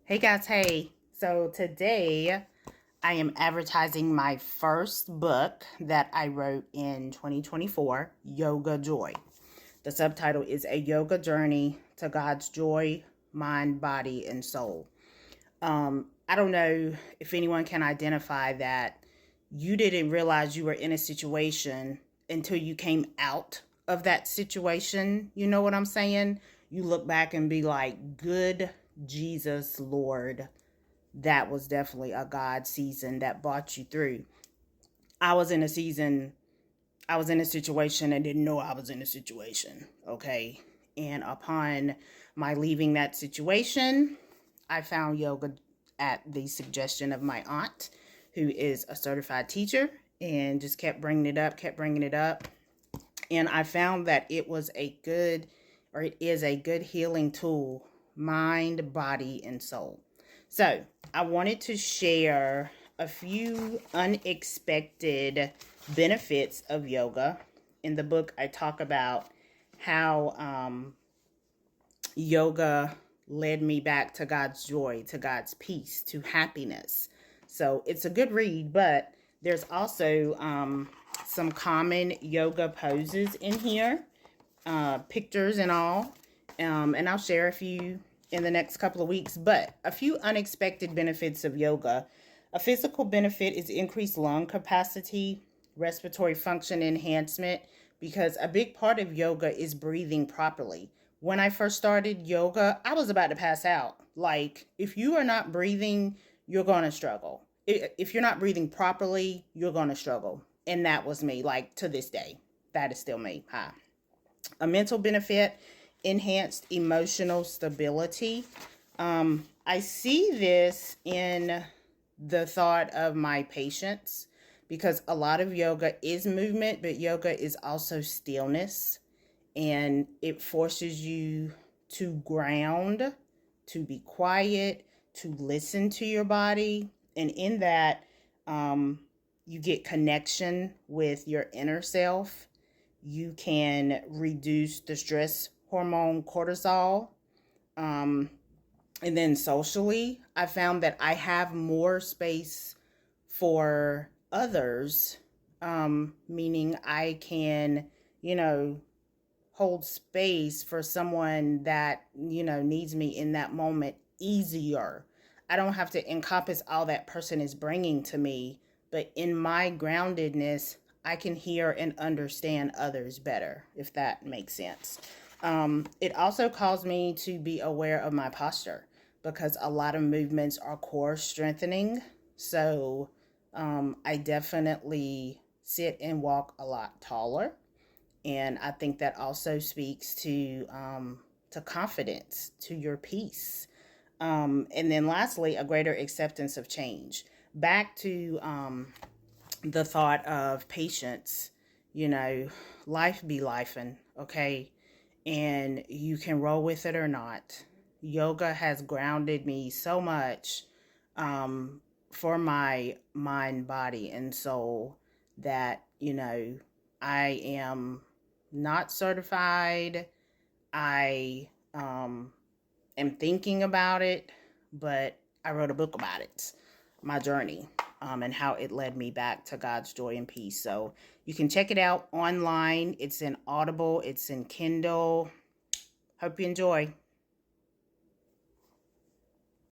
Hey guys, hey. So today I am advertising my first book that I wrote in 2024, Yoga Joy. The subtitle is A Yoga Journey to God's Joy, Mind, Body, and Soul. I don't know if anyone can identify that you didn't realize you were in a situation until you came out of that situation. You know what I'm saying? You look back and be like, good Jesus, Lord, that was definitely a God season that brought you through. I was in a season, I was in a situation and didn't know I was in a situation. Okay. And upon my leaving that situation, I found yoga at the suggestion of my aunt, who is a certified teacher, and just kept bringing it up, kept bringing it up. And I found that it was a good, or it is a good healing tool, mind, body, and soul. So I wanted to share a few unexpected benefits of yoga. In the book, I talk about how yoga led me back to God's joy, to God's peace, to happiness. So it's a good read, but there's also some common yoga poses in here, pictures and all. And I'll share a few in the next couple of weeks, but a few unexpected benefits of yoga. A physical benefit is increased lung capacity, respiratory function enhancement, because a big part of yoga is breathing properly. When I first started yoga, I was about to pass out. Like, if you are not breathing, you're going to struggle. If you're not breathing properly, you're going to struggle. And that was me, like, to this day. That is still me. Hi. A mental benefit, enhanced emotional stability. I see this in the thought of my patients, because a lot of yoga is movement, but yoga is also stillness, and it forces you to ground, to be quiet, to listen to your body. And in that, you get connection with your inner self. You can reduce the stress hormone cortisol. And then socially, I found that I have more space for others, meaning I can, you know, hold space for someone that, needs me in that moment easier. I don't have to encompass all that person is bringing to me, but in my groundedness, I can hear and understand others better, if that makes sense. It also caused me to be aware of my posture, because a lot of movements are core strengthening. So I definitely sit and walk a lot taller, and I think that also speaks to confidence, to your peace. And then lastly, a greater acceptance of change. Back to the thought of patience, you know, life be lifing, okay? And you can roll with it or not. Yoga has grounded me so much for my mind, body, and soul that, I am not certified. I am thinking about it, but I wrote a book about it, my journey, and how it led me back to God's joy and peace. So you can check it out online. It's in Audible, it's in Kindle. Hope you enjoy.